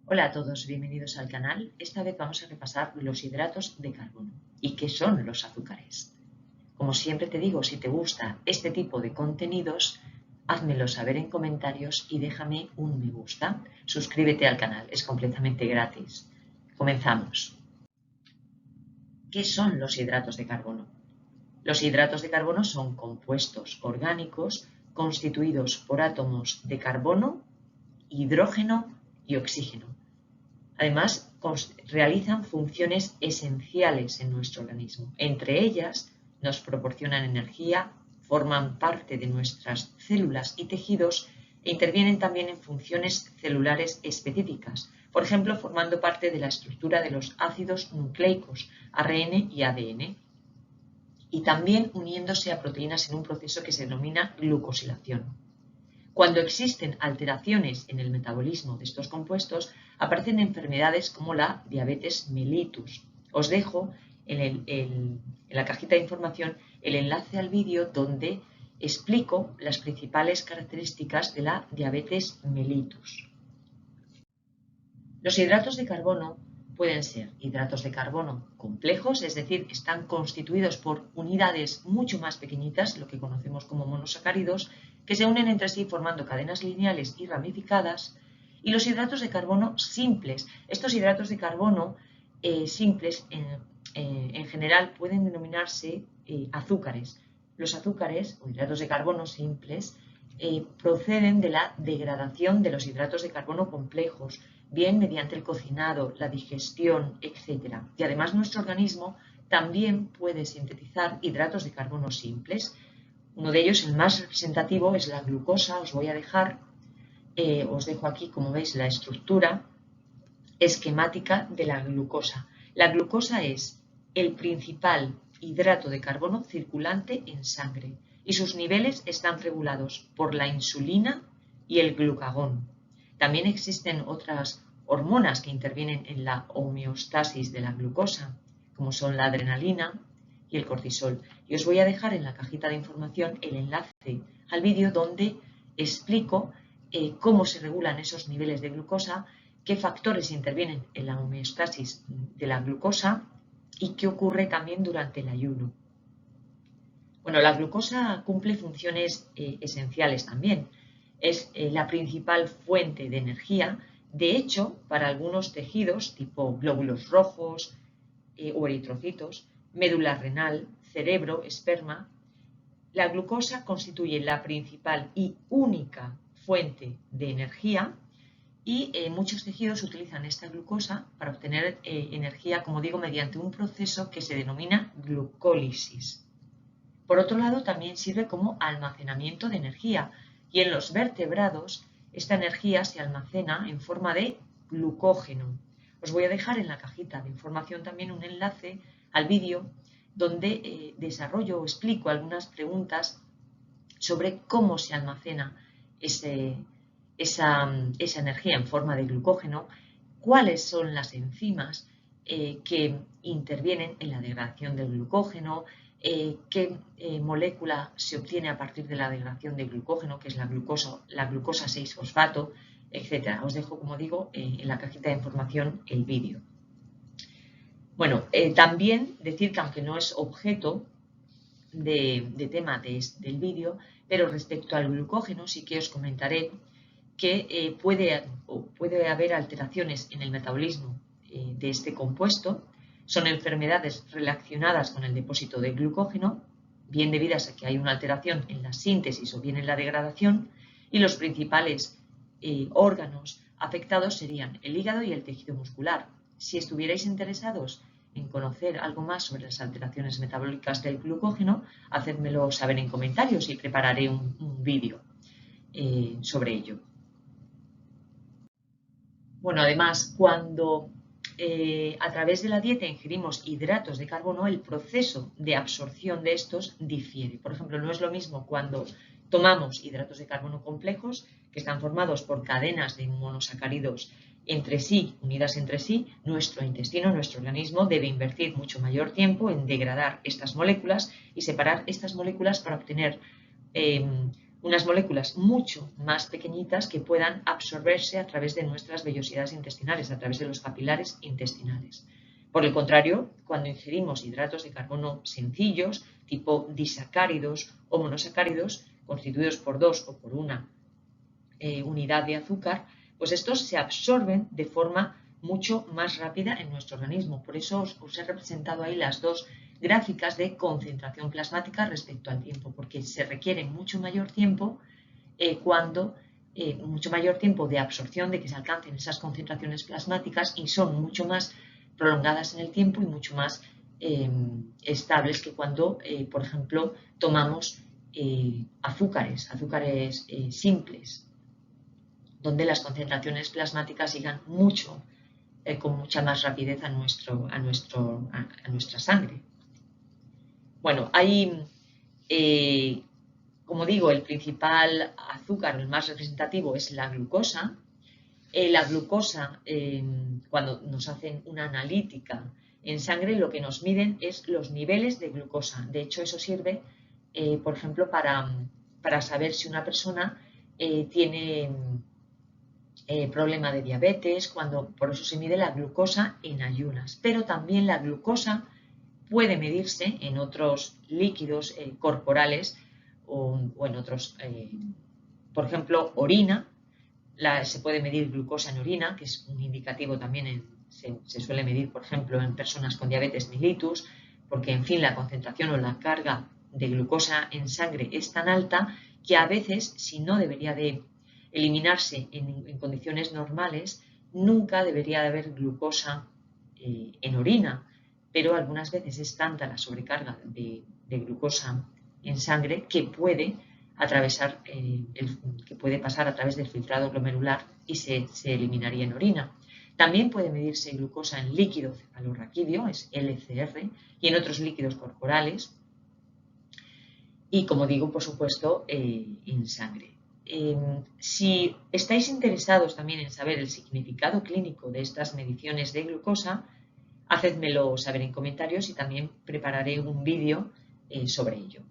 Hola a todos, bienvenidos al canal. Esta vez vamos a repasar los hidratos de carbono. ¿Y qué son los azúcares? Como siempre te digo, si te gusta este tipo de contenidos, házmelo saber en comentarios y déjame un me gusta. Suscríbete al canal, es completamente gratis. Comenzamos. ¿Qué son los hidratos de carbono? Los hidratos de carbono son compuestos orgánicos constituidos por átomos de carbono, hidrógeno y oxígeno. Además, realizan funciones esenciales en nuestro organismo. Entre ellas, nos proporcionan energía, forman parte de nuestras células y tejidos e intervienen también en funciones celulares específicas, por ejemplo, formando parte de la estructura de los ácidos nucleicos, ARN y ADN, y también uniéndose a proteínas en un proceso que se denomina glucosilación. Cuando existen alteraciones en el metabolismo de estos compuestos, aparecen enfermedades como la diabetes mellitus. Os dejo en la cajita de información el enlace al vídeo donde explico las principales características de la diabetes mellitus. Los hidratos de carbono pueden ser hidratos de carbono complejos, es decir, están constituidos por unidades mucho más pequeñitas, lo que conocemos como monosacáridos, que se unen entre sí formando cadenas lineales y ramificadas, y los hidratos de carbono simples. Estos hidratos de carbono simples en general pueden denominarse azúcares. Los azúcares o hidratos de carbono simples proceden de la degradación de los hidratos de carbono complejos, bien mediante el cocinado, la digestión, etc. Y además nuestro organismo también puede sintetizar hidratos de carbono simples. Uno de ellos, el más representativo, es la glucosa. Os dejo aquí, como veis, la estructura esquemática de la glucosa. La glucosa es el principal hidrato de carbono circulante en sangre y sus niveles están regulados por la insulina y el glucagón. También existen otras hormonas que intervienen en la homeostasis de la glucosa, como son la adrenalina y el cortisol. Y os voy a dejar en la cajita de información el enlace al vídeo donde explico cómo se regulan esos niveles de glucosa, qué factores intervienen en la homeostasis de la glucosa y qué ocurre también durante el ayuno. Bueno, la glucosa cumple funciones esenciales también. Es la principal fuente de energía. De hecho, para algunos tejidos, tipo glóbulos rojos o eritrocitos, médula renal, cerebro, esperma, la glucosa constituye la principal y única fuente de energía y muchos tejidos utilizan esta glucosa para obtener energía, como digo, mediante un proceso que se denomina glucólisis. Por otro lado, también sirve como almacenamiento de energía y en los vertebrados esta energía se almacena en forma de glucógeno. Os voy a dejar en la cajita de información también un enlace al vídeo donde desarrollo o explico algunas preguntas sobre cómo se almacena esa energía en forma de glucógeno, cuáles son las enzimas que intervienen en la degradación del glucógeno, qué molécula se obtiene a partir de la degradación del glucógeno, que es la glucosa 6-fosfato, etc. Os dejo, como digo, en la cajita de información el vídeo. Bueno, también decir que aunque no es objeto de tema del vídeo, pero respecto al glucógeno sí que os comentaré que puede haber alteraciones en el metabolismo de este compuesto. Son enfermedades relacionadas con el depósito de glucógeno, bien debidas a que hay una alteración en la síntesis o bien en la degradación, y los principales órganos afectados serían el hígado y el tejido muscular. Si estuvierais interesados en conocer algo más sobre las alteraciones metabólicas del glucógeno, hacedmelo saber en comentarios y prepararé un vídeo sobre ello. Bueno, además, cuando a través de la dieta ingerimos hidratos de carbono, el proceso de absorción de estos difiere. Por ejemplo, no es lo mismo cuando tomamos hidratos de carbono complejos, que están formados por cadenas de monosacáridos unidas entre sí. Nuestro intestino, nuestro organismo, debe invertir mucho mayor tiempo en degradar estas moléculas y separar estas moléculas para obtener unas moléculas mucho más pequeñitas que puedan absorberse a través de nuestras vellosidades intestinales, a través de los capilares intestinales. Por el contrario, cuando ingerimos hidratos de carbono sencillos, tipo disacáridos o monosacáridos, constituidos por 2 o por una unidad de azúcar, pues estos se absorben de forma mucho más rápida en nuestro organismo. Por eso os he representado ahí las dos gráficas de concentración plasmática respecto al tiempo, porque se requiere mucho mayor tiempo mucho mayor tiempo de absorción, de que se alcancen esas concentraciones plasmáticas, y son mucho más prolongadas en el tiempo y mucho más estables que cuando, por ejemplo, tomamos azúcares simples, donde las concentraciones plasmáticas llegan con mucha más rapidez a nuestra sangre. Bueno, hay, como digo, el principal azúcar, el más representativo, es la glucosa. La glucosa, cuando nos hacen una analítica en sangre, lo que nos miden es los niveles de glucosa. De hecho, eso sirve, por ejemplo, para saber si una persona tiene problema de diabetes, por eso se mide la glucosa en ayunas. Pero también la glucosa puede medirse en otros líquidos corporales o en otros, por ejemplo, orina. Se puede medir glucosa en orina, que es un indicativo también, se suele medir, por ejemplo, en personas con diabetes mellitus, porque, en fin, la concentración o la carga de glucosa en sangre es tan alta que a veces, si no debería de eliminarse en condiciones normales, nunca debería de haber glucosa en orina, pero algunas veces es tanta la sobrecarga de glucosa en sangre que puede pasar a través del filtrado glomerular y se eliminaría en orina. También puede medirse glucosa en líquido cefalorraquídeo, es LCR, y en otros líquidos corporales. Y, como digo, por supuesto, en sangre. Si estáis interesados también en saber el significado clínico de estas mediciones de glucosa, hacedmelo saber en comentarios y también prepararé un vídeo sobre ello.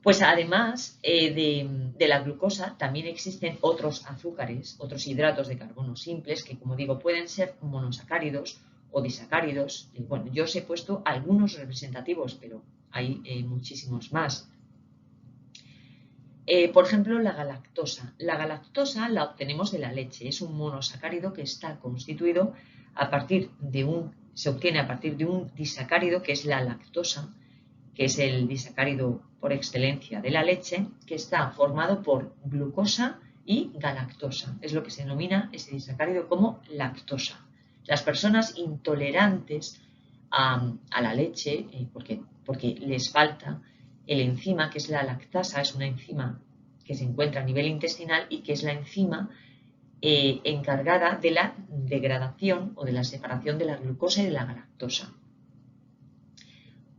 Pues además de la glucosa, también existen otros azúcares, otros hidratos de carbono simples que, como digo, pueden ser monosacáridos o disacáridos. Bueno, yo os he puesto algunos representativos, pero hay muchísimos más. Por ejemplo, la galactosa. La galactosa la obtenemos de la leche. Es un monosacárido que está constituido se obtiene a partir de un disacárido, que es la lactosa, que es el disacárido por excelencia de la leche, que está formado por glucosa y galactosa. Es lo que se denomina ese disacárido como lactosa. Las personas intolerantes a la leche, porque les falta el enzima, que es la lactasa, es una enzima que se encuentra a nivel intestinal y que es la enzima encargada de la degradación o de la separación de la glucosa y de la galactosa.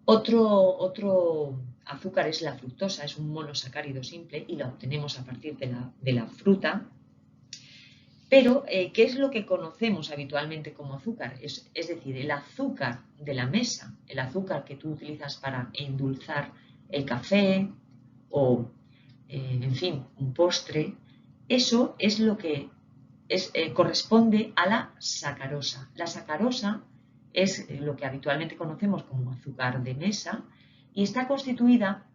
Otro azúcar es la fructosa, es un monosacárido simple y la obtenemos a partir de la fruta. Pero, ¿qué es lo que conocemos habitualmente como azúcar? Es decir, el azúcar de la mesa, el azúcar que tú utilizas para endulzar el café o, en fin, un postre. Eso es lo que corresponde a la sacarosa. La sacarosa es lo que habitualmente conocemos como azúcar de mesa y está constituida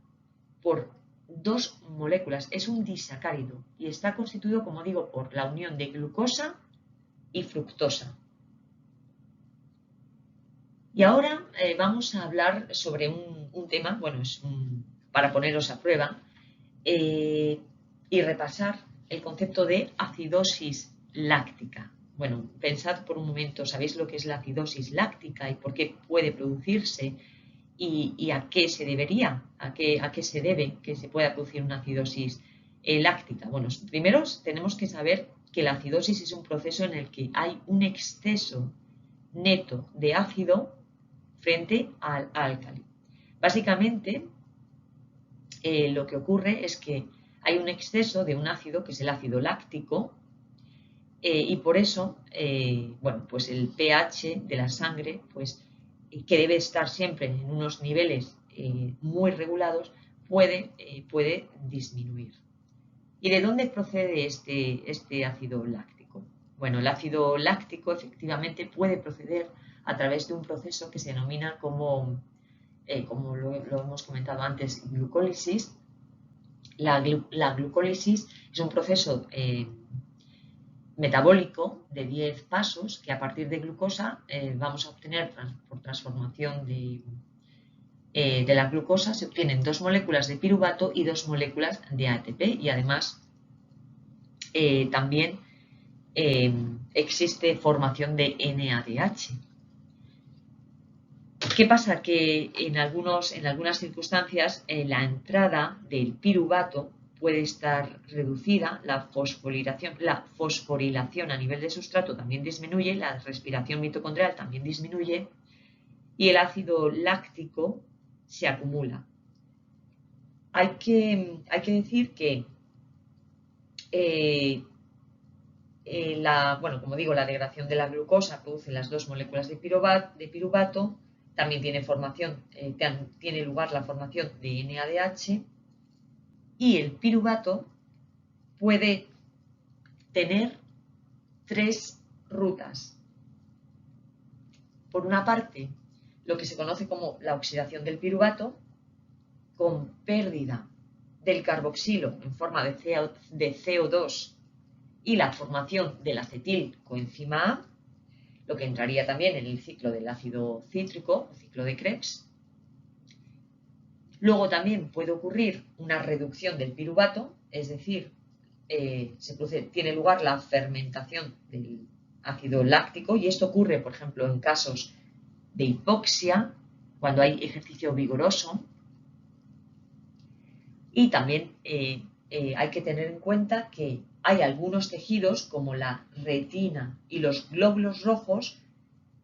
por dos moléculas, es un disacárido y está constituido, como digo, por la unión de glucosa y fructosa. Y ahora vamos a hablar sobre un tema, bueno, para poneros a prueba y repasar el concepto de acidosis láctica. Bueno, pensad por un momento, ¿sabéis lo que es la acidosis láctica y por qué puede producirse y a qué se debería, a qué se debe que se pueda producir una acidosis láctica? Bueno, primero tenemos que saber que la acidosis es un proceso en el que hay un exceso neto de ácido frente al álcali. Básicamente, lo que ocurre es que hay un exceso de un ácido, que es el ácido láctico, y por eso, bueno, pues el pH de la sangre, pues, que debe estar siempre en unos niveles muy regulados, puede disminuir. ¿Y de dónde procede este ácido láctico? Bueno, el ácido láctico efectivamente puede proceder a través de un proceso que se denomina como lo hemos comentado antes, glucólisis. La glucólisis es un proceso metabólico de 10 pasos que a partir de glucosa vamos a obtener por transformación de la glucosa se obtienen 2 moléculas de piruvato y 2 moléculas de ATP y además también existe formación de NADH. ¿Qué pasa? Que en algunas circunstancias la entrada del piruvato puede estar reducida, la fosforilación a nivel de sustrato también disminuye, la respiración mitocondrial también disminuye y el ácido láctico se acumula. Hay que decir que como digo, la degradación de la glucosa produce las 2 moléculas de piruvato, también tiene lugar la formación de NADH y el piruvato puede tener 3 rutas. Por una parte, lo que se conoce como la oxidación del piruvato, con pérdida del carboxilo en forma de CO2 y la formación del acetilcoenzima A, lo que entraría también en el ciclo del ácido cítrico, el ciclo de Krebs. Luego también puede ocurrir una reducción del piruvato, es decir, tiene lugar la fermentación del ácido láctico y esto ocurre, por ejemplo, en casos de hipoxia, cuando hay ejercicio vigoroso. Y también hay que tener en cuenta que hay algunos tejidos, como la retina y los glóbulos rojos,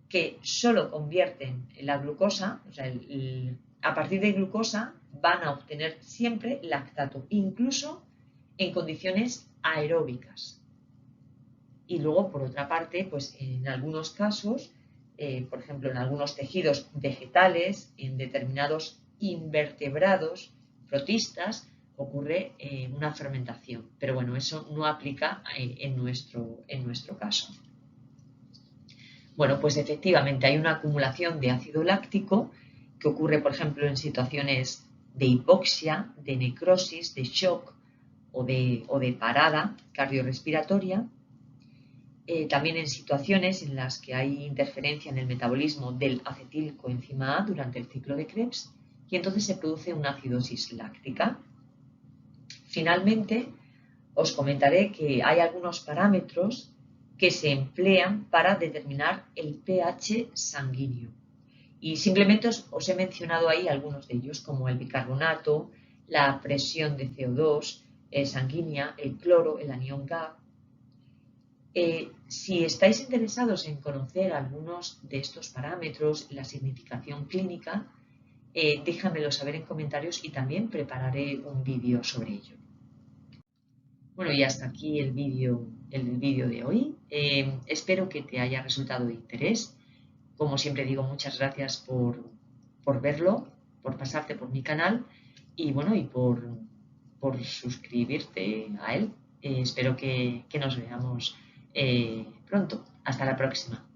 que solo convierten la glucosa, o sea, a partir de glucosa van a obtener siempre lactato, incluso en condiciones aeróbicas. Y luego, por otra parte, pues en algunos casos, por ejemplo, en algunos tejidos vegetales, en determinados invertebrados, protistas, ocurre una fermentación. Pero bueno, eso no aplica en nuestro caso. Bueno, pues efectivamente hay una acumulación de ácido láctico que ocurre, por ejemplo, en situaciones de hipoxia, de necrosis, de shock o de parada cardiorrespiratoria. También en situaciones en las que hay interferencia en el metabolismo del acetilcoenzima A durante el ciclo de Krebs y entonces se produce una acidosis láctica. Finalmente, os comentaré que hay algunos parámetros que se emplean para determinar el pH sanguíneo. Y simplemente os he mencionado ahí algunos de ellos, como el bicarbonato, la presión de CO2 sanguínea, el cloro, el anión Ga. Si estáis interesados en conocer algunos de estos parámetros, la significación clínica, déjamelo saber en comentarios y también prepararé un vídeo sobre ello. Bueno, y hasta aquí el vídeo de hoy. Espero que te haya resultado de interés. Como siempre digo, muchas gracias por verlo, por pasarte por mi canal y bueno, y por suscribirte a él. Espero que nos veamos pronto. Hasta la próxima.